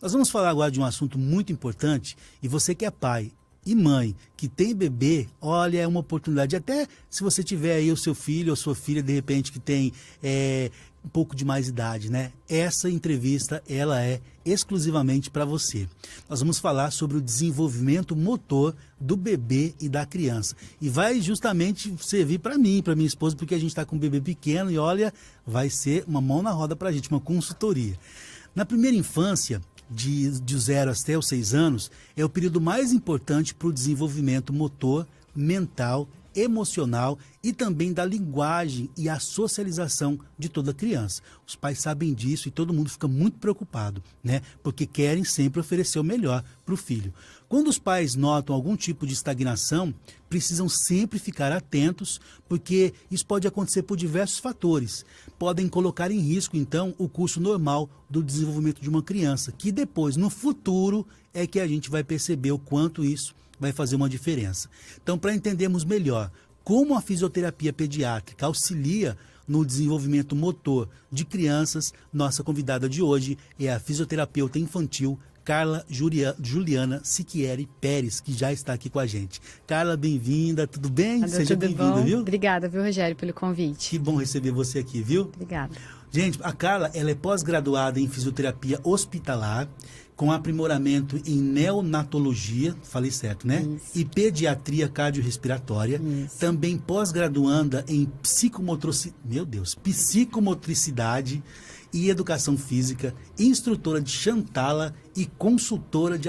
Nós vamos falar agora de um assunto muito importante e você que é pai e mãe, que tem bebê, olha, é uma oportunidade. Até se você tiver aí o seu filho ou sua filha, de repente, que tem um pouco de mais idade, né? Essa entrevista, ela é exclusivamente para você. Nós vamos falar sobre o desenvolvimento motor do bebê e da criança. E vai justamente servir para mim, para minha esposa, porque a gente está com um bebê pequeno e olha, vai ser uma mão na roda para a gente, uma consultoria. Na primeira infância, de 0 até os 6 anos, é o período mais importante para o desenvolvimento motor, mental, emocional e também da linguagem e a socialização de toda criança. Os pais sabem disso e todo mundo fica muito preocupado, né? Porque querem sempre oferecer o melhor para o filho. Quando os pais notam algum tipo de estagnação, precisam sempre ficar atentos, porque isso pode acontecer por diversos fatores. Podem colocar em risco, então, o curso normal do desenvolvimento de uma criança, que depois, no futuro, é que a gente vai perceber o quanto isso vai fazer uma diferença. Então, para entendermos melhor como a fisioterapia pediátrica auxilia no desenvolvimento motor de crianças, nossa convidada de hoje é a fisioterapeuta infantil Carla Juliana Siquieri Pérez, que já está aqui com a gente. Carla, bem-vinda, tudo bem? Seja bem-vinda, viu? Obrigada, viu, Rogério, pelo convite. Que bom receber você aqui, viu? Obrigada. Gente, a Carla, ela é pós-graduada em fisioterapia hospitalar, com aprimoramento em neonatologia, falei certo, né? Isso. E pediatria cardiorrespiratória. Isso. Também pós-graduanda em psicomotricidade e educação física, instrutora de Chantala e consultora de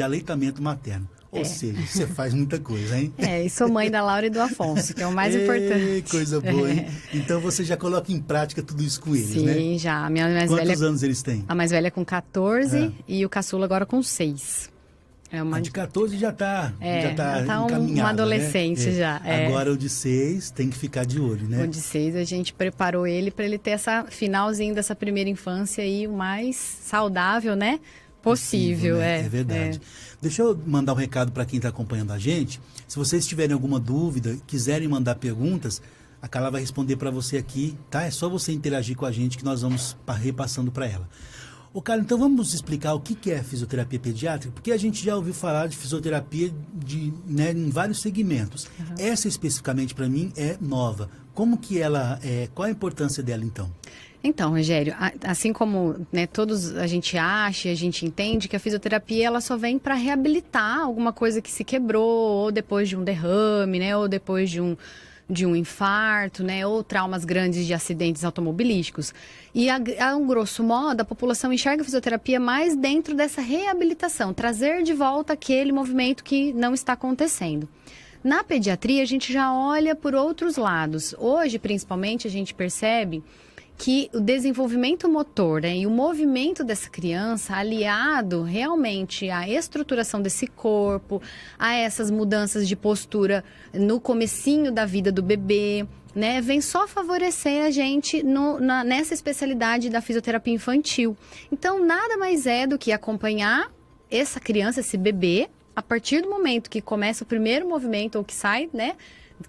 aleitamento materno. Ou seja, você faz muita coisa, hein? E sou mãe da Laura e do Afonso, que é o mais importante. Coisa boa, hein? Então você já coloca em prática tudo isso com eles, né? Sim, já. A minha mais Quantos velha, anos eles têm? a mais velha com 14 e o caçula agora com 6. A de 14 já está encaminhada, uma adolescente, né? já. Agora o de 6 tem que ficar de olho, né? O de 6 a gente preparou ele para ele ter essa finalzinho dessa primeira infância aí o mais saudável, né? Possível, né? É verdade. Deixa eu mandar um recado para quem está acompanhando a gente. Se vocês tiverem alguma dúvida, quiserem mandar perguntas, a Carla vai responder para você aqui, tá? É só você interagir com a gente que nós vamos repassando para ela. Ô, Carla, então vamos explicar o que é fisioterapia pediátrica, porque a gente já ouviu falar de fisioterapia né, em vários segmentos. Uhum. Essa especificamente para mim é nova. Como que ela é? Qual a importância dela então? Então, Rogério, assim como, né, todos a gente acha, a gente entende que a fisioterapia ela só vem para reabilitar alguma coisa que se quebrou, ou depois de um derrame, né, ou depois de um infarto, né, ou traumas grandes de acidentes automobilísticos. E a um grosso modo, a população enxerga a fisioterapia mais dentro dessa reabilitação, trazer de volta aquele movimento que não está acontecendo. Na pediatria, a gente já olha por outros lados. Hoje, principalmente, a gente percebe que o desenvolvimento motor, né, e o movimento dessa criança, aliado realmente à estruturação desse corpo, a essas mudanças de postura no comecinho da vida do bebê, né, vem só favorecer a gente nessa especialidade da fisioterapia infantil. Então, nada mais é do que acompanhar essa criança, esse bebê, a partir do momento que começa o primeiro movimento ou que sai, né,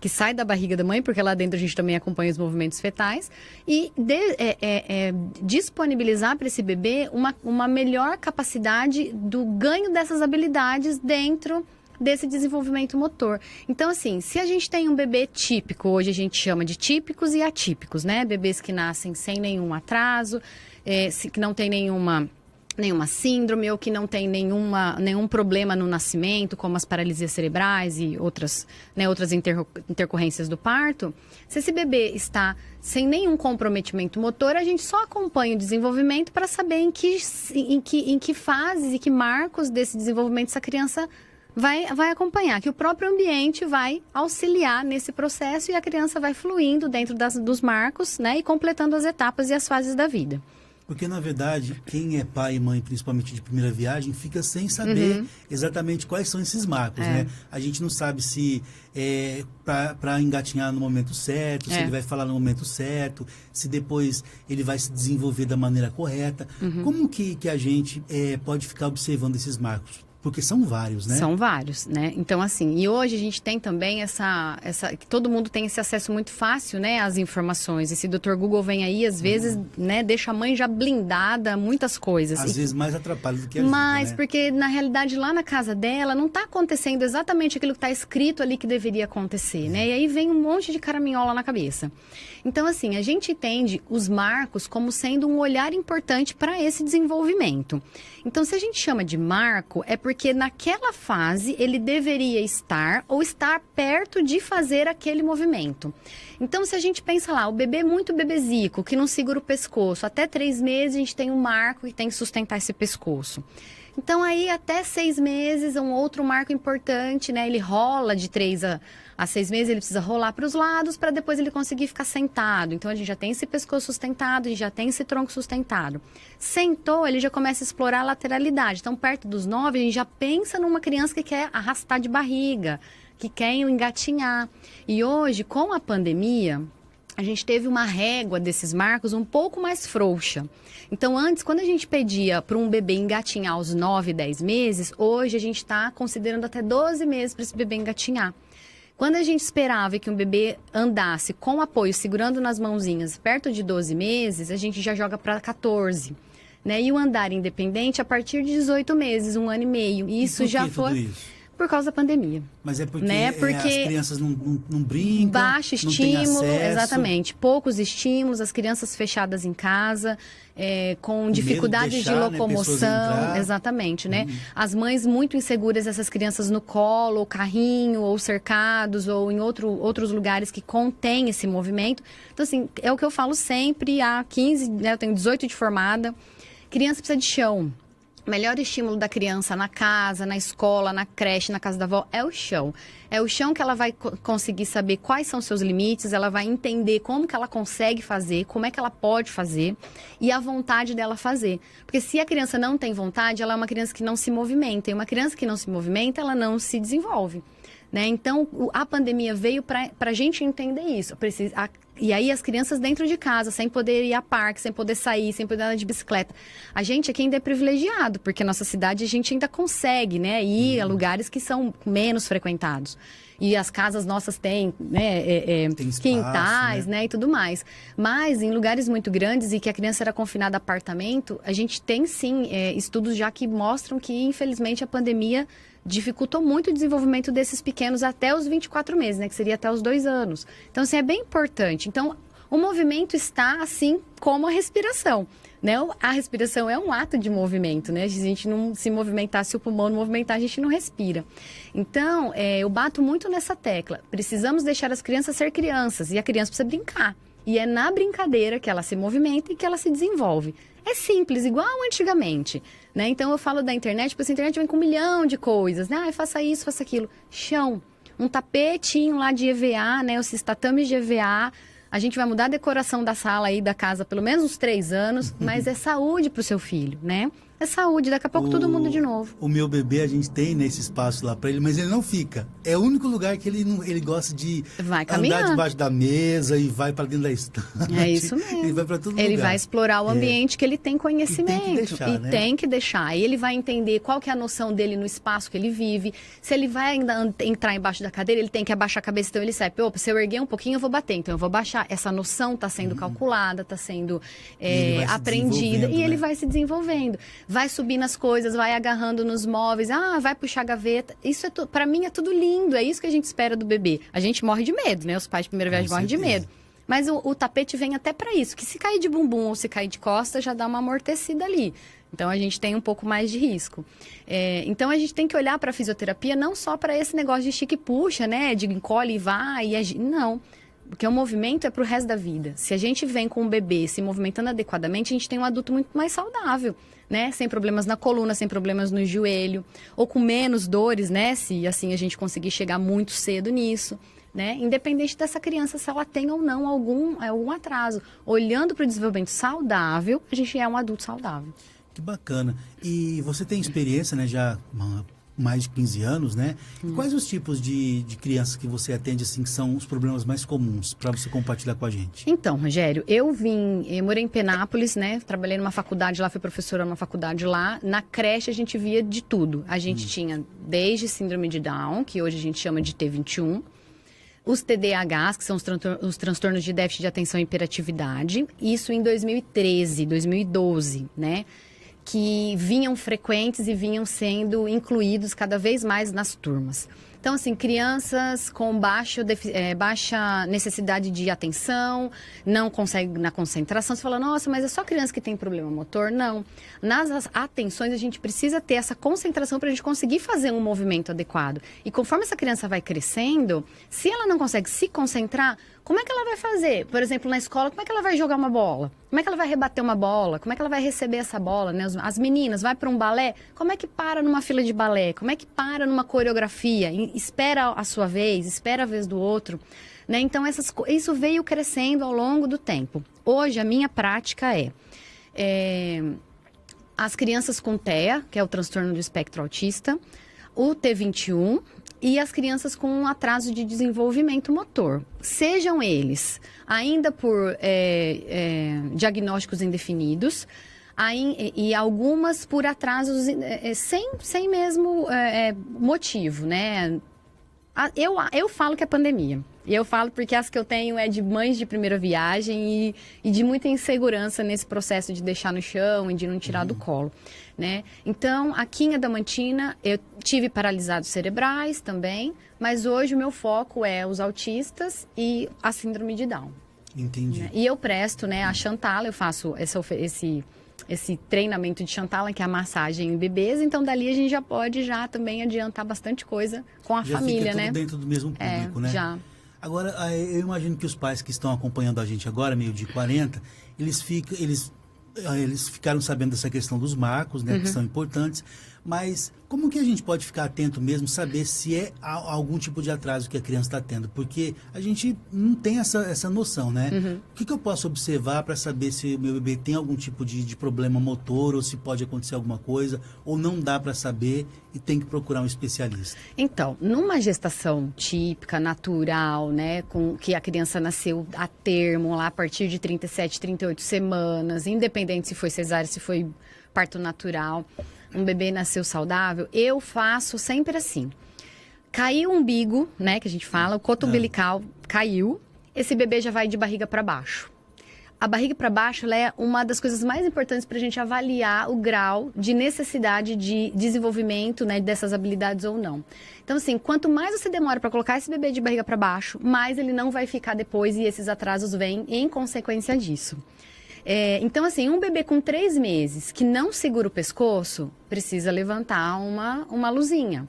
que sai da barriga da mãe, porque lá dentro a gente também acompanha os movimentos fetais, e disponibilizar para esse bebê uma melhor capacidade do ganho dessas habilidades dentro desse desenvolvimento motor. Então, assim, se a gente tem um bebê típico, hoje a gente chama de típicos e atípicos, né? Bebês que nascem sem nenhum atraso, que não tem nenhuma síndrome ou que não tem nenhum problema no nascimento, como as paralisias cerebrais e outras intercorrências do parto. Se esse bebê está sem nenhum comprometimento motor, a gente só acompanha o desenvolvimento para saber em que fases e que marcos desse desenvolvimento essa criança vai acompanhar, que o próprio ambiente vai auxiliar nesse processo e a criança vai fluindo dentro dos marcos, né, e completando as etapas e as fases da vida. Porque, na verdade, quem é pai e mãe, principalmente de primeira viagem, fica sem saber exatamente quais são esses marcos, né? A gente não sabe se é para engatinhar no momento certo, se ele vai falar no momento certo, se depois ele vai se desenvolver da maneira correta. Como que a gente pode ficar observando esses marcos? Porque são vários, né? São vários, né? Então, assim, e hoje a gente tem também que todo mundo tem esse acesso muito fácil, né, às informações. Esse Dr. Google vem aí, às vezes, né, deixa a mãe já blindada muitas coisas. Às vezes mais atrapalha do que ajuda, Mas, né? porque na realidade lá na casa dela não está acontecendo exatamente aquilo que está escrito ali que deveria acontecer, né? E aí vem um monte de caraminhola na cabeça. Então, assim, a gente entende os marcos como sendo um olhar importante para esse desenvolvimento. Então, se a gente chama de marco, é porque naquela fase ele deveria estar ou estar perto de fazer aquele movimento. Então, se a gente pensa lá, o bebê muito bebezico, que não segura o pescoço, até 3 meses a gente tem um marco que tem que sustentar esse pescoço. Então, aí até 6 meses é um outro marco importante, né? Ele rola de 3 a 6 meses, ele precisa rolar para os lados para depois ele conseguir ficar sentado. Então, a gente já tem esse pescoço sustentado, a gente já tem esse tronco sustentado. Sentou, ele já começa a explorar a lateralidade. Então, perto dos 9, a gente já pensa numa criança que quer arrastar de barriga, que quer engatinhar. E hoje, com a pandemia, a gente teve uma régua desses marcos um pouco mais frouxa. Então, antes, quando a gente pedia para um bebê engatinhar aos 9, 10 meses, hoje a gente está considerando até 12 meses para esse bebê engatinhar. Quando a gente esperava que um bebê andasse com apoio, segurando nas mãozinhas, perto de 12 meses, a gente já joga para 14. Né? E o andar independente a partir de 18 meses, 1 ano e meio. E isso já foi isso? Por causa da pandemia. Mas é porque, né? as crianças não brincam, baixo não têm estímulo, acesso. Exatamente. Poucos estímulos, as crianças fechadas em casa, com dificuldade de locomoção. Né, exatamente, né? As mães muito inseguras, essas crianças no colo, ou carrinho, ou cercados, ou em outros lugares que contém esse movimento. Então, assim, é o que eu falo sempre, há 15, né, eu tenho 18 de formada, criança precisa de chão. O melhor estímulo da criança na casa, na escola, na creche, na casa da avó, é o chão. É o chão que ela vai conseguir saber quais são seus limites, ela vai entender como que ela consegue fazer, como é que ela pode fazer e a vontade dela fazer. Porque se a criança não tem vontade, ela é uma criança que não se movimenta. E uma criança que não se movimenta, ela não se desenvolve. Né? Então, a pandemia veio para a gente entender isso. E aí as crianças dentro de casa, sem poder ir a parque, sem poder sair, sem poder andar de bicicleta. A gente aqui ainda é privilegiado, porque na nossa cidade a gente ainda consegue, né, ir a lugares que são menos frequentados. E as casas nossas têm, né, tem espaço, quintais, né, e tudo mais. Mas em lugares muito grandes e que a criança era confinada a apartamento, a gente tem sim estudos já que mostram que, infelizmente, a pandemia dificultou muito o desenvolvimento desses pequenos até os 24 meses, né? Que seria até os 2 anos. Então, assim, é bem importante. Então, o movimento está assim como a respiração, né? A respiração é um ato de movimento, né? Se a gente não se movimentar, se o pulmão não movimentar, a gente não respira. Então, eu bato muito nessa tecla. Precisamos deixar as crianças ser crianças e a criança precisa brincar. E é na brincadeira que ela se movimenta e que ela se desenvolve. É simples, igual antigamente, né? Então, eu falo da internet, porque a internet vem com 1 milhão de coisas, né? Faça isso, faça aquilo. Chão, um tapetinho lá de EVA, né? Esses tatames de EVA. A gente vai mudar a decoração da sala aí, da casa, pelo menos uns 3 anos, mas é saúde pro seu filho, né? É saúde, daqui a pouco todo mundo de novo. O meu bebê, a gente tem nesse espaço lá para ele, mas ele não fica. É o único lugar que ele gosta de andar debaixo da mesa e vai para dentro da estante. É isso mesmo. Ele vai para todo lugar. Ele vai explorar o ambiente que ele tem conhecimento. E tem que deixar, né? Tem que deixar. Aí ele vai entender qual que é a noção dele no espaço que ele vive. Se ele vai ainda entrar embaixo da cadeira, ele tem que abaixar a cabeça, então ele sabe, opa, se eu erguer um pouquinho, eu vou bater. Então eu vou baixar. Essa noção está sendo calculada, está sendo aprendida. E ele vai se desenvolvendo. Vai subir nas coisas, vai agarrando nos móveis, vai puxar a gaveta. Isso para mim é tudo lindo, é isso que a gente espera do bebê. A gente morre de medo, né? Os pais de primeira viagem morrem de medo. Mas o tapete vem até para isso, que se cair de bumbum ou se cair de costa, já dá uma amortecida ali. Então, a gente tem um pouco mais de risco. Então, a gente tem que olhar para a fisioterapia não só para esse negócio de estica e puxa, né? De encolhe e vai. Não. Porque o movimento é para o resto da vida. Se a gente vem com o bebê se movimentando adequadamente, a gente tem um adulto muito mais saudável, né? Sem problemas na coluna, sem problemas no joelho, ou com menos dores, né? Se assim a gente conseguir chegar muito cedo nisso, né? Independente dessa criança, se ela tem ou não algum atraso. Olhando para o desenvolvimento saudável, a gente é um adulto saudável. Que bacana. E você tem experiência, né? Já mais de 15 anos, né? E quais os tipos de crianças que você atende, assim, que são os problemas mais comuns, para você compartilhar com a gente? Então, Rogério, eu morei em Penápolis, né? Trabalhei numa faculdade lá, fui professora numa faculdade lá. Na creche a gente via de tudo. A gente tinha desde síndrome de Down, que hoje a gente chama de T21, os TDAHs, que são os transtornos de déficit de atenção e hiperatividade. Isso em 2013, 2012, né? Que vinham frequentes e vinham sendo incluídos cada vez mais nas turmas. Então, assim, crianças com baixa necessidade de atenção, não conseguem na concentração. Você fala, nossa, mas é só criança que tem problema motor? Não. Nas atenções, a gente precisa ter essa concentração para a gente conseguir fazer um movimento adequado. E conforme essa criança vai crescendo, se ela não consegue se concentrar, como é que ela vai fazer? Por exemplo, na escola, como é que ela vai jogar uma bola? Como é que ela vai rebater uma bola? Como é que ela vai receber essa bola? Né? As meninas, vai para um balé? Como é que para numa fila de balé? Como é que para numa coreografia? Espera a sua vez, espera a vez do outro. Né? Então, isso veio crescendo ao longo do tempo. Hoje, a minha prática as crianças com TEA, que é o transtorno do espectro autista, o T21... e as crianças com um atraso de desenvolvimento motor. Sejam eles ainda por diagnósticos indefinidos, e algumas por atrasos sem mesmo motivo, né? Eu falo que é pandemia. E eu falo porque as que eu tenho é de mães de primeira viagem e de muita insegurança nesse processo de deixar no chão e de não tirar do colo, né? Então, aqui em Adamantina, eu tive paralisados cerebrais também, mas hoje o meu foco é os autistas e a síndrome de Down. Entendi. Né? E eu presto, né, a Chantala, eu faço esse treinamento de Chantala, que é a massagem em bebês, então dali a gente já pode também adiantar bastante coisa com a família, fica né? tudo dentro do mesmo público, né? Já. Agora, eu imagino que os pais que estão acompanhando a gente agora, meio de 40, eles ficaram sabendo dessa questão dos marcos, né, que são importantes, mas como que a gente pode ficar atento mesmo, saber se é algum tipo de atraso que a criança está tendo? Porque a gente não tem essa noção, né? O que eu posso observar para saber se o meu bebê tem algum tipo de problema motor, ou se pode acontecer alguma coisa, ou não dá para saber e tem que procurar um especialista? Então, numa gestação típica, natural, né, com que a criança nasceu a termo, lá a partir de 37, 38 semanas, independente se foi cesárea, se foi parto natural, um bebê nasceu saudável, eu faço sempre assim. Caiu o umbigo, né, que a gente fala, o coto umbilical caiu, esse bebê já vai de barriga para baixo. A barriga para baixo, ela é uma das coisas mais importantes para a gente avaliar o grau de necessidade de desenvolvimento, né, dessas habilidades ou não. Então, assim, quanto mais você demora para colocar esse bebê de barriga para baixo, mais ele não vai ficar depois e esses atrasos vêm em consequência disso. Então, assim, um bebê com 3 meses que não segura o pescoço, precisa levantar uma luzinha.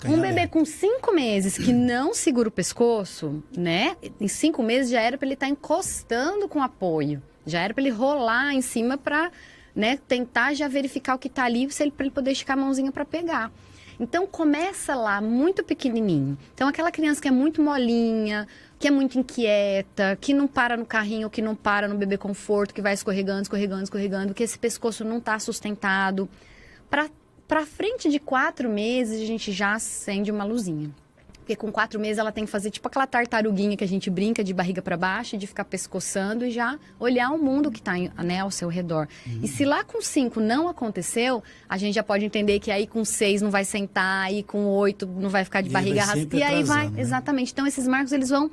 Um bebê com 5 meses que não segura o pescoço, né? Em 5 meses já era para ele estar encostando com apoio. Já era para ele rolar em cima para, né, tentar já verificar o que está ali, para ele poder esticar a mãozinha para pegar. Então, começa lá, muito pequenininho. Então, aquela criança que é muito molinha, que é muito inquieta, que não para no carrinho, que não para no bebê conforto, que vai escorregando, escorregando, escorregando, que esse pescoço não está sustentado. Para frente de 4 meses, a gente já acende uma luzinha. Porque com 4 meses ela tem que fazer tipo aquela tartaruguinha que a gente brinca de barriga para baixo, de ficar pescoçando e já olhar o mundo que está, né, ao seu redor. E se lá com 5 não aconteceu, a gente já pode entender que aí com 6 não vai sentar, aí com 8 não vai ficar de barriga arrastada. E aí vai, né? Exatamente. Então esses marcos eles vão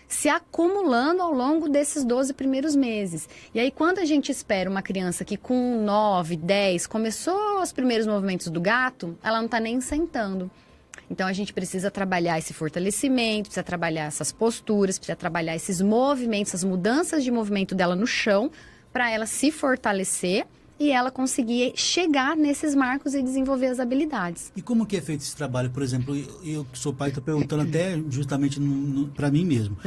se acumulando ao longo desses 12 primeiros meses. E aí quando a gente espera uma criança que com 9, 10 começou os primeiros movimentos do gato, ela não está nem sentando. Então, a gente precisa trabalhar esse fortalecimento, precisa trabalhar essas posturas, precisa trabalhar esses movimentos, essas mudanças de movimento dela no chão, para ela se fortalecer e ela conseguir chegar nesses marcos e desenvolver as habilidades. E como que é feito esse trabalho? Por exemplo, eu que sou pai, estou perguntando até justamente para mim mesmo.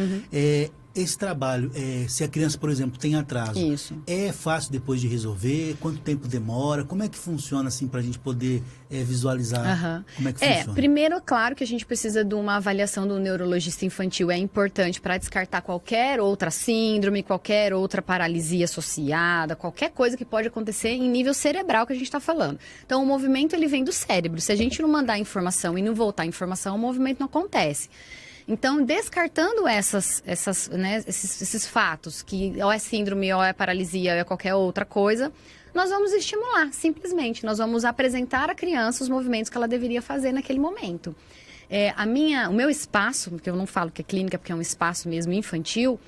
esse trabalho, se a criança, por exemplo, tem atraso, Isso. é fácil depois de resolver? Quanto tempo demora? Como é que funciona, assim, para a gente poder visualizar como é que funciona? Primeiro, claro que a gente precisa de uma avaliação do neurologista infantil. É importante para descartar qualquer outra síndrome, qualquer outra paralisia associada, qualquer coisa que pode acontecer em nível cerebral que a gente está falando. Então, o movimento, ele vem do cérebro. Se a gente não mandar informação e não voltar informação, o movimento não acontece. Então, descartando esses fatos, que ou é síndrome, ou é paralisia, ou é qualquer outra coisa, nós vamos estimular, simplesmente. Nós vamos apresentar à criança os movimentos que ela deveria fazer naquele momento. O meu espaço, porque eu não falo que é clínica, porque é um espaço mesmo infantil,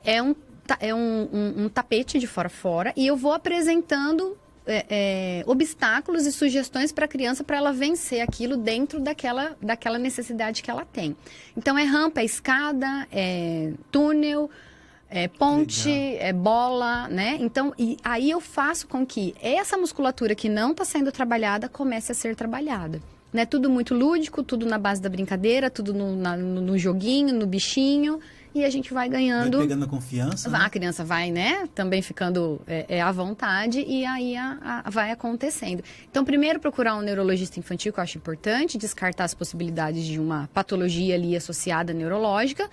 é um tapete de fora a fora, e eu vou apresentando obstáculos e sugestões para a criança, para ela vencer aquilo dentro daquela necessidade que ela tem. Então, é rampa, é escada, é túnel, é ponte, é bola, né? Então, aí eu faço com que essa musculatura que não está sendo trabalhada comece a ser trabalhada. Né? Tudo muito lúdico, tudo na base da brincadeira, tudo no joguinho, no bichinho. E a gente vai ganhando... Vai pegando a confiança, né? A criança vai, né? Também ficando à vontade, e aí vai acontecendo. Então, primeiro, procurar um neurologista infantil, que eu acho importante, descartar as possibilidades de uma patologia ali associada neurológica,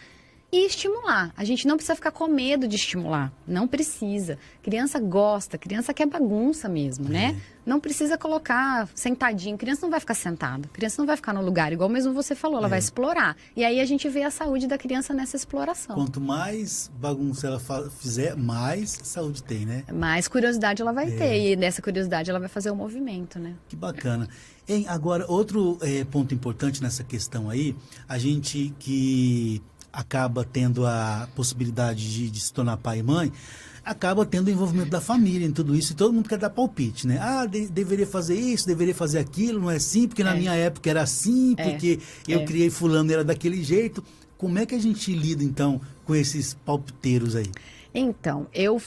e estimular. A gente não precisa ficar com medo de estimular. Não precisa. Criança gosta, criança quer bagunça mesmo, né? Não precisa colocar sentadinho. Criança não vai ficar sentada. Criança não vai ficar no lugar, igual mesmo você falou, ela vai explorar. E aí a gente vê a saúde da criança nessa exploração. Quanto mais bagunça ela fizer, mais saúde tem, né? Mais curiosidade ela vai ter. E dessa curiosidade ela vai fazer o movimento, né? Que bacana. Agora, outro ponto importante nessa questão aí, a gente que acaba tendo a possibilidade de se tornar pai e mãe, acaba tendo o envolvimento da família em tudo isso, e todo mundo quer dar palpite, né? Deveria fazer isso, deveria fazer aquilo, não é assim, porque na minha época era assim, porque eu criei fulano e era daquele jeito. Como é que a gente lida, então, com esses palpiteiros aí? Então, eu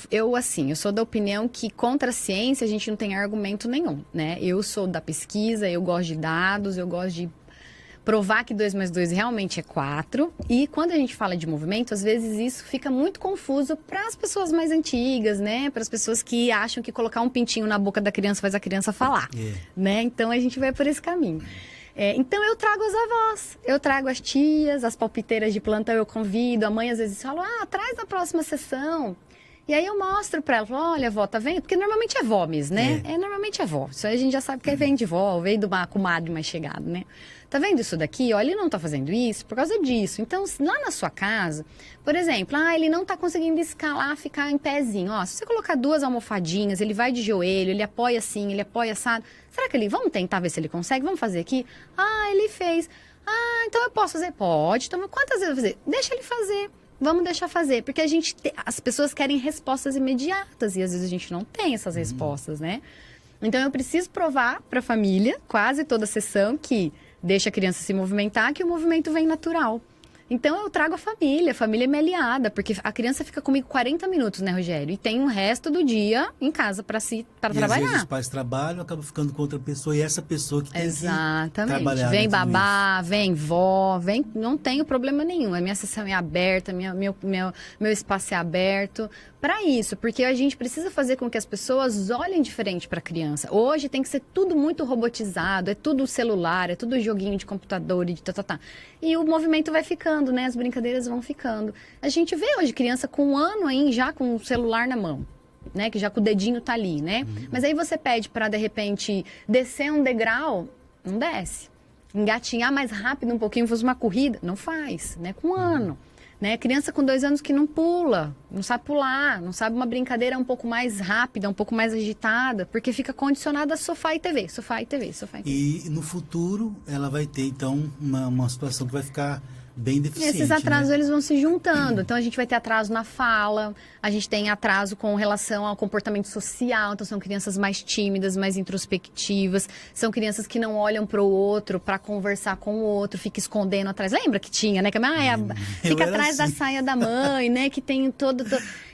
sou da opinião que contra a ciência a gente não tem argumento nenhum, né? Eu sou da pesquisa, eu gosto de dados, eu gosto de provar que 2 mais 2 realmente é 4. E quando a gente fala de movimento, às vezes isso fica muito confuso para as pessoas mais antigas, né? Para as pessoas que acham que colocar um pintinho na boca da criança faz a criança falar, né? Então a gente vai por esse caminho. Então eu trago as avós, eu trago as tias, as palpiteiras de plantão eu convido. A mãe às vezes fala, traz na próxima sessão. E aí eu mostro pra ela, olha, vó, tá vendo? Porque normalmente é vó mesmo, né? Normalmente é vó. Isso aí a gente já sabe que vem de vó, veio de uma comadre mais chegada, né? Tá vendo isso daqui? Olha, ele não tá fazendo isso por causa disso. Então, lá na sua casa, por exemplo, ele não tá conseguindo escalar, ficar em pezinho. Se você colocar 2 almofadinhas, ele vai de joelho, ele apoia assim, ele apoia assado. Será que vamos tentar ver se ele consegue? Vamos fazer aqui? Ele fez. Então eu posso fazer? Pode. Então, quantas vezes eu vou fazer? Deixa ele fazer. Vamos deixar fazer, porque as pessoas querem respostas imediatas e às vezes a gente não tem essas respostas, né? Então eu preciso provar para a família, quase toda sessão, que deixa a criança se movimentar, que o movimento vem natural. Então eu trago a família é minha aliada, porque a criança fica comigo 40 minutos, né, Rogério? E tem o resto do dia em casa para trabalhar. Às vezes os pais trabalham, acabam ficando com outra pessoa, e essa pessoa que tem que trabalhar. Vem babá, vem vó, não tenho problema nenhum. A minha sessão é aberta, meu espaço é aberto para isso, porque a gente precisa fazer com que as pessoas olhem diferente para a criança. Hoje tem que ser tudo muito robotizado, é tudo celular, é tudo joguinho de computador e de E o movimento vai ficando, né? As brincadeiras vão ficando. A gente vê hoje criança com 1 ano aí já com o celular na mão, né? Que já com o dedinho tá ali, né? Mas aí você pede para de repente descer um degrau, não desce. Engatinhar mais rápido um pouquinho, fazer uma corrida, não faz, né? Com 1 ano. Né? Criança com 2 anos que não pula, não sabe pular, não sabe uma brincadeira um pouco mais rápida, um pouco mais agitada, porque fica condicionada a sofá e TV, sofá e TV, sofá e TV. E no futuro ela vai ter, então, uma situação que vai ficar bem deficiente. Esses atrasos, né? Eles vão se juntando. Então, a gente vai ter atraso na fala, a gente tem atraso com relação ao comportamento social. Então, são crianças mais tímidas, mais introspectivas. São crianças que não olham para o outro, para conversar com o outro, fica escondendo atrás. Lembra que tinha, né? Que fica atrás da saia da mãe, né? Que tem todo...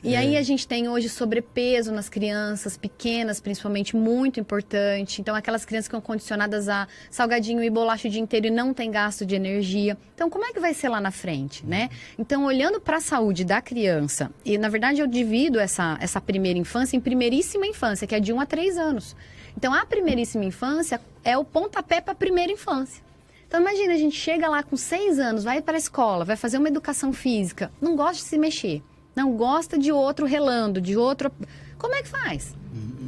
E aí, a gente tem hoje sobrepeso nas crianças pequenas, principalmente, muito importante. Então, aquelas crianças que são condicionadas a salgadinho e bolacha o dia inteiro e não tem gasto de energia. Então, como é que vai vai ser lá na frente, né? Então, olhando para a saúde da criança, e na verdade eu divido essa primeira infância em primeiríssima infância, que é de 1 a 3 anos. Então, a primeiríssima infância é o pontapé para a primeira infância. Então, imagina, a gente chega lá com 6 anos, vai para a escola, vai fazer uma educação física, não gosta de se mexer, não gosta de outro relando, de outro... Como é que faz?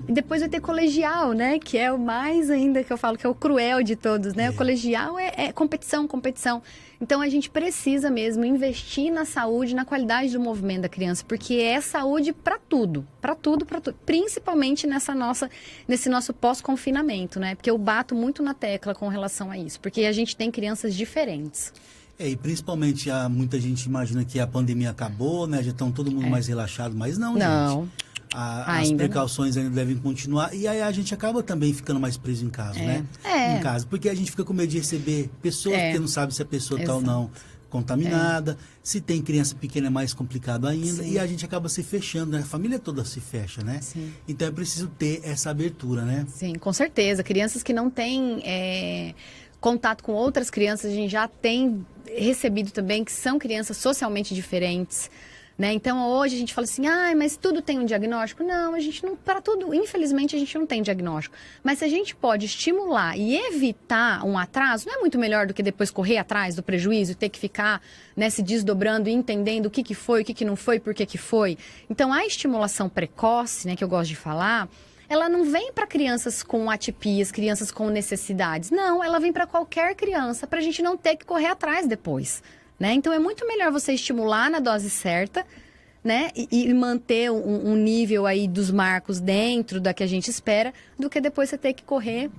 E depois vai ter colegial, né? Que é o mais ainda que eu falo que é o cruel de todos, né? O colegial é competição, competição. Então, a gente precisa mesmo investir na saúde, na qualidade do movimento da criança, porque é saúde para tudo, para tudo, para tudo. Principalmente nesse nosso pós-confinamento, né? Porque eu bato muito na tecla com relação a isso, porque a gente tem crianças diferentes. E principalmente muita gente imagina que a pandemia acabou, né? Já estão todo mundo mais relaxado, mas não, gente. As precauções ainda devem continuar. E aí a gente acaba também ficando mais preso em casa, né? Em casa. Porque a gente fica com medo de receber pessoas, porque não sabe se a pessoa está ou não contaminada. Se tem criança pequena é mais complicado ainda. Sim. E a gente acaba se fechando, né? A família toda se fecha, né? Sim. Então é preciso ter essa abertura, né? Sim, com certeza. Crianças que não têm contato com outras crianças, a gente já tem recebido também, que são crianças socialmente diferentes. Né? Então, hoje a gente fala assim, mas tudo tem um diagnóstico? Não, a gente não, para tudo, infelizmente, a gente não tem diagnóstico. Mas se a gente pode estimular e evitar um atraso, não é muito melhor do que depois correr atrás do prejuízo e ter que ficar, né, se desdobrando e entendendo o que foi, o que não foi, por que foi. Então, a estimulação precoce, né, que eu gosto de falar, ela não vem para crianças com atipias, crianças com necessidades. Não, ela vem para qualquer criança, para a gente não ter que correr atrás depois. Né? Então, é muito melhor você estimular na dose certa, né? E manter um nível aí dos marcos dentro da que a gente espera, do que depois você ter que correr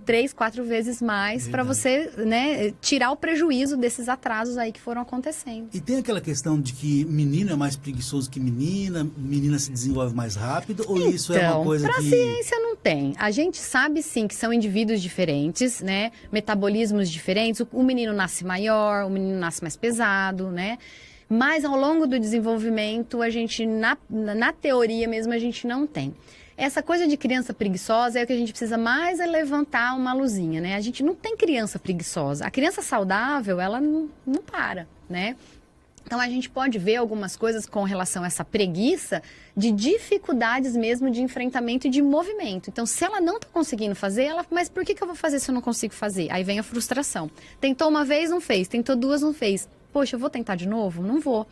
3, 4 vezes mais para você, né, tirar o prejuízo desses atrasos aí que foram acontecendo. E tem aquela questão de que menino é mais preguiçoso que menina se desenvolve mais rápido, ou então, isso é uma coisa pra ciência não tem. A gente sabe sim que são indivíduos diferentes, né, metabolismos diferentes, o menino nasce maior, o menino nasce mais pesado, né, mas ao longo do desenvolvimento, a gente, na teoria mesmo, a gente não tem. Essa coisa de criança preguiçosa é o que a gente precisa mais levantar uma luzinha, né? A gente não tem criança preguiçosa. A criança saudável, ela não para, né? Então, a gente pode ver algumas coisas com relação a essa preguiça de dificuldades mesmo de enfrentamento e de movimento. Então, se ela não está conseguindo fazer, mas por que eu vou fazer se eu não consigo fazer? Aí vem a frustração. Tentou uma vez, não fez. Tentou 2, não fez. Poxa, eu vou tentar de novo? Não vou.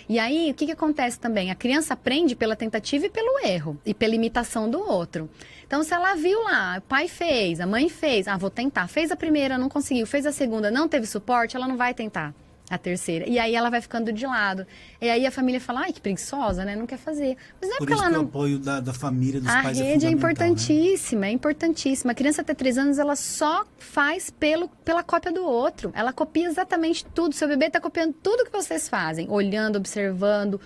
E aí, o que acontece também? A criança aprende pela tentativa e pelo erro, e pela imitação do outro. Então, se ela viu lá, o pai fez, a mãe fez, vou tentar. Fez a primeira, não conseguiu. Fez a segunda, não teve suporte, ela não vai tentar a terceira. E aí ela vai ficando de lado. E aí a família fala, que preguiçosa, né? Não quer fazer. Mas não é por porque isso ela que não... o apoio da família, dos pais A rede é importantíssima, né? É importantíssima. A criança até 3 anos, ela só faz pela cópia do outro. Ela copia exatamente tudo. Seu bebê está copiando tudo que vocês fazem. Olhando, observando,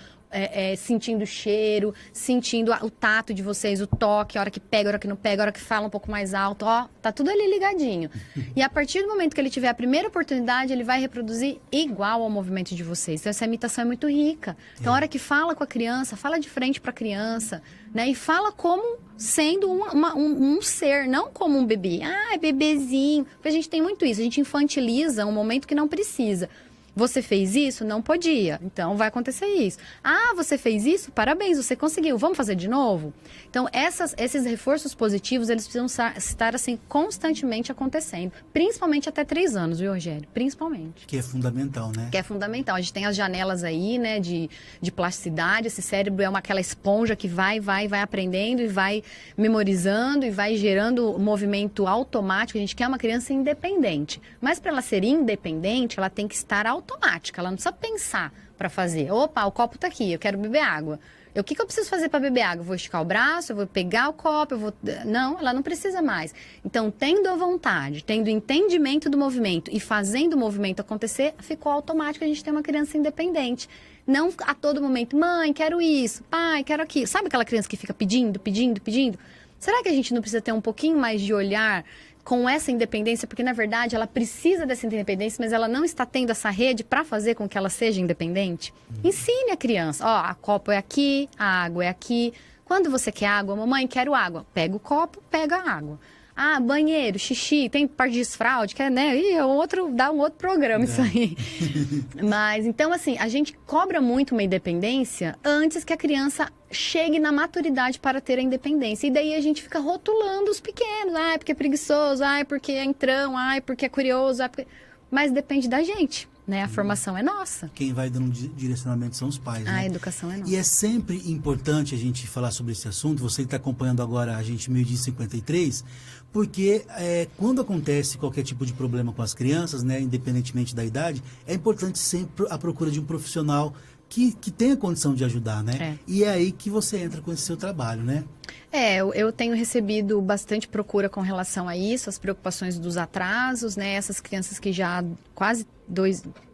sentindo o cheiro, sentindo o tato de vocês, o toque, a hora que pega, a hora que não pega, a hora que fala um pouco mais alto, tá tudo ali ligadinho. E a partir do momento que ele tiver a primeira oportunidade, ele vai reproduzir igual ao movimento de vocês. Então, essa imitação é muito rica. Então, a hora que fala com a criança, fala de frente para a criança, né? E fala como sendo um ser, não como um bebê. É bebezinho. Porque a gente tem muito isso, a gente infantiliza um momento que não precisa. Você fez isso? Não podia. Então, vai acontecer isso. Você fez isso? Parabéns, você conseguiu. Vamos fazer de novo? Então, esses reforços positivos, eles precisam estar, assim, constantemente acontecendo. Principalmente até 3 anos, viu, Rogério? Principalmente. Que é fundamental, né? Que é fundamental. A gente tem as janelas aí, né, de plasticidade. Esse cérebro é aquela esponja que vai aprendendo e vai memorizando e vai gerando movimento automático. A gente quer uma criança independente. Mas, para ela ser independente, ela tem que estar automática, ela não precisa pensar para fazer. Opa, o copo tá aqui, eu quero beber água. O que eu preciso fazer para beber água? Eu vou esticar o braço, eu vou pegar o copo, Não, ela não precisa mais. Então, tendo a vontade, tendo entendimento do movimento e fazendo o movimento acontecer, ficou automático, a gente tem uma criança independente. Não a todo momento, mãe, quero isso, pai, quero aquilo. Sabe aquela criança que fica pedindo? Será que a gente não precisa ter um pouquinho mais de olhar com essa independência, porque na verdade ela precisa dessa independência, mas ela não está tendo essa rede para fazer com que ela seja independente? Ensine a criança, a copo é aqui, a água é aqui. Quando você quer água, mamãe, quero água. Pega o copo, pega a água. Ah, banheiro, xixi, tem parte de desfraude, que é, né? E dá um outro programa isso aí. Mas, então, assim, a gente cobra muito uma independência antes que a criança chegue na maturidade para ter a independência. E daí a gente fica rotulando os pequenos. Ah, é porque é preguiçoso, ah, é porque é entrão, ah, é porque é curioso. Mas depende da gente, né? A formação é nossa. Quem vai dando direcionamento são os pais, né? A educação é nossa. E é sempre importante a gente falar sobre esse assunto, você que está acompanhando agora a gente 1053, porque quando acontece qualquer tipo de problema com as crianças, né, independentemente da idade, é importante sempre a procura de um profissional que tenha condição de ajudar, né? E é aí que você entra com esse seu trabalho, né? Eu tenho recebido bastante procura com relação a isso, as preocupações dos atrasos, né? Essas crianças que já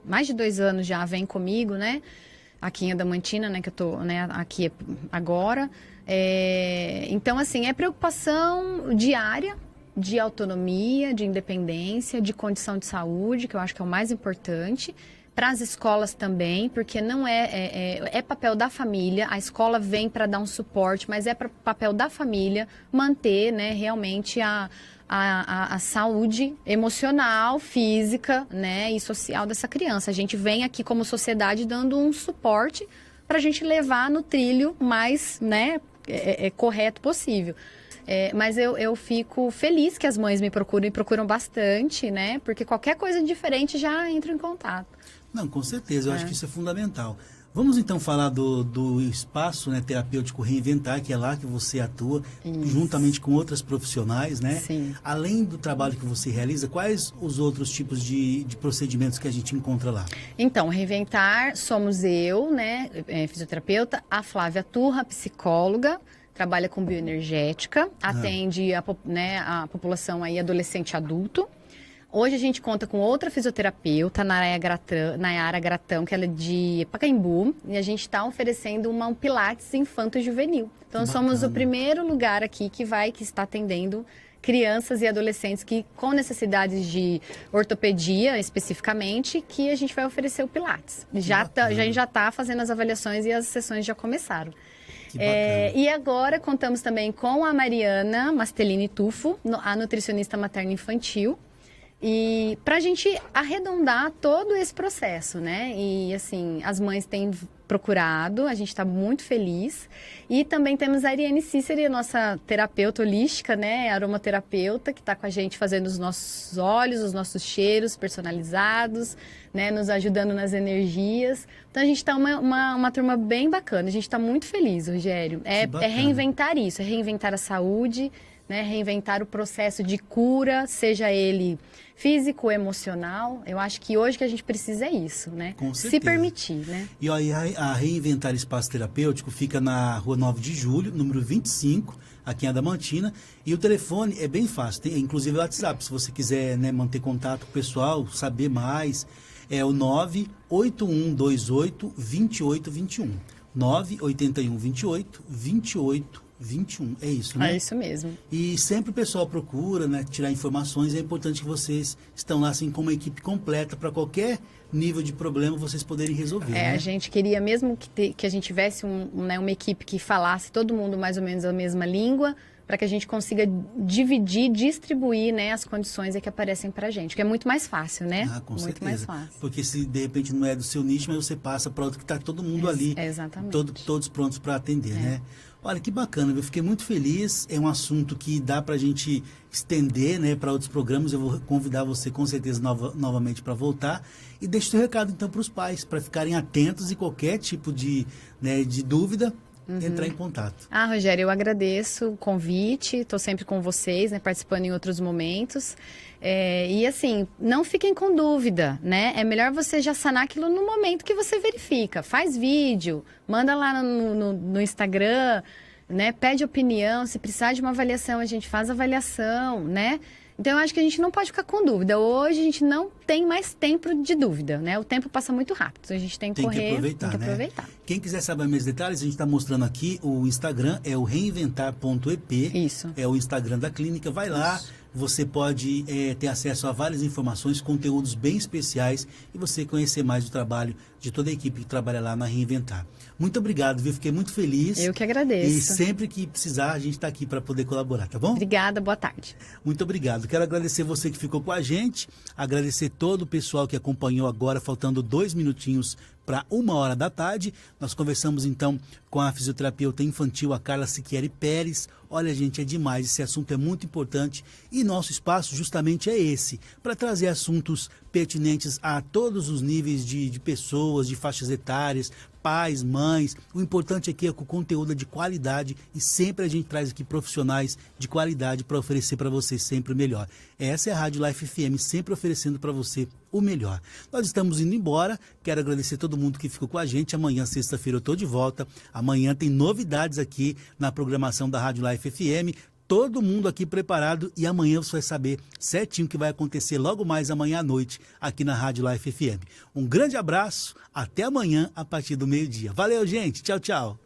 mais de 2 anos já vêm comigo, né? Aqui em Adamantina, né? Que eu tô, né, aqui agora. Então, assim, é preocupação diária de autonomia, de independência, de condição de saúde, que eu acho que é o mais importante. Para as escolas também, porque não é papel da família, a escola vem para dar um suporte, mas é papel da família manter, né, realmente a saúde emocional, física, né, e social dessa criança. A gente vem aqui como sociedade dando um suporte para a gente levar no trilho mais, né, correto possível. Mas eu fico feliz que as mães me procuram bastante, né, porque qualquer coisa diferente já entro em contato. Não, com certeza, eu acho que isso é fundamental. Vamos então falar do espaço, né, terapêutico Reinventar, que é lá que você atua, juntamente com outras profissionais, né? Sim. Além do trabalho que você realiza, quais os outros tipos de procedimentos que a gente encontra lá? Então, Reinventar, somos eu, né, fisioterapeuta, a Flávia Turra, psicóloga, trabalha com bioenergética, atende a população aí adolescente e adulto. Hoje a gente conta com outra fisioterapeuta, Nayara Gratão, que ela é de Pacaembu, e a gente está oferecendo um Pilates infanto-juvenil. Então, somos o primeiro lugar aqui que está atendendo crianças e adolescentes com necessidades de ortopedia, especificamente, que a gente vai oferecer o Pilates. A gente já está fazendo as avaliações e as sessões já começaram. E agora contamos também com a Mariana Mastelini Tufo, a nutricionista materno-infantil, e para a gente arredondar todo esse processo, né? E assim, as mães têm procurado, a gente está muito feliz. E também temos a Ariane Cíceri, a nossa terapeuta holística, né? Aromaterapeuta, que está com a gente fazendo os nossos óleos, os nossos cheiros personalizados, né? Nos ajudando nas energias. Então a gente está uma turma bem bacana, a gente está muito feliz, Rogério. É reinventar isso, é reinventar a saúde, né, reinventar o processo de cura, seja ele físico, emocional. Eu acho que hoje que a gente precisa é isso, né? Com certeza. Se permitir, né? E aí, a Reinventar Espaço Terapêutico fica na Rua 9 de Julho, número 25, aqui em Adamantina. E o telefone é bem fácil, tem inclusive o WhatsApp, se você quiser, né, manter contato com o pessoal, saber mais, é o 98128-2821. 98128-2821. É isso, né? É isso mesmo. E sempre o pessoal procura, né, tirar informações. É importante que vocês estão lá assim com uma equipe completa para qualquer nível de problema vocês poderem resolver. Né? A gente queria mesmo que a gente tivesse uma equipe que falasse todo mundo mais ou menos a mesma língua, para que a gente consiga dividir, distribuir, né, as condições que aparecem para a gente, que é muito mais fácil, né? Com muito certeza. Mais fácil. Porque se de repente não é do seu nicho, mas você passa para outro que está todo mundo ali. Exatamente. Todos prontos para atender, né? Olha, que bacana, eu fiquei muito feliz. É um assunto que dá para a gente estender, né, para outros programas. Eu vou convidar você com certeza novamente para voltar. E deixa o seu recado então para os pais, para ficarem atentos e qualquer tipo de dúvida, entrar em contato. Rogério, eu agradeço o convite, estou sempre com vocês, né, participando em outros momentos. E assim, não fiquem com dúvida, né? É melhor você já sanar aquilo no momento que você verifica. Faz vídeo, manda lá no Instagram, né? Pede opinião, se precisar de uma avaliação, a gente faz avaliação, né? Então, eu acho que a gente não pode ficar com dúvida. Hoje, a gente não tem mais tempo de dúvida, né? O tempo passa muito rápido, a gente tem que correr, aproveitar, tem que aproveitar. Né? Quem quiser saber mais detalhes, a gente está mostrando aqui, o Instagram é o reinventar.ep. Isso. É o Instagram da clínica, vai lá, você pode ter acesso a várias informações, conteúdos bem especiais e você conhecer mais do trabalho de toda a equipe que trabalha lá na Reinventar. Muito obrigado, viu? Fiquei muito feliz. Eu que agradeço. E sempre que precisar, a gente está aqui para poder colaborar, tá bom? Obrigada, boa tarde. Muito obrigado. Quero agradecer você que ficou com a gente, agradecer todo o pessoal que acompanhou agora, faltando 2 minutinhos para 1h da tarde. Nós conversamos então com a fisioterapeuta infantil, a Carla Siquieri Pérez. Olha, gente, é demais, esse assunto é muito importante e nosso espaço justamente é esse, para trazer assuntos pertinentes a todos os níveis de pessoas, de faixas etárias, pais, mães. O importante aqui é que o conteúdo é de qualidade e sempre a gente traz aqui profissionais de qualidade para oferecer para você sempre o melhor. Essa é a Rádio Life FM, sempre oferecendo para você o melhor. Nós estamos indo embora, quero agradecer todo mundo que ficou com a gente. Amanhã, sexta-feira, eu estou de volta. Amanhã tem novidades aqui na programação da Rádio Life FM. Todo mundo aqui preparado e amanhã você vai saber certinho o que vai acontecer logo mais amanhã à noite aqui na Rádio Life FM. Um grande abraço, até amanhã a partir do meio-dia. Valeu, gente. Tchau, tchau.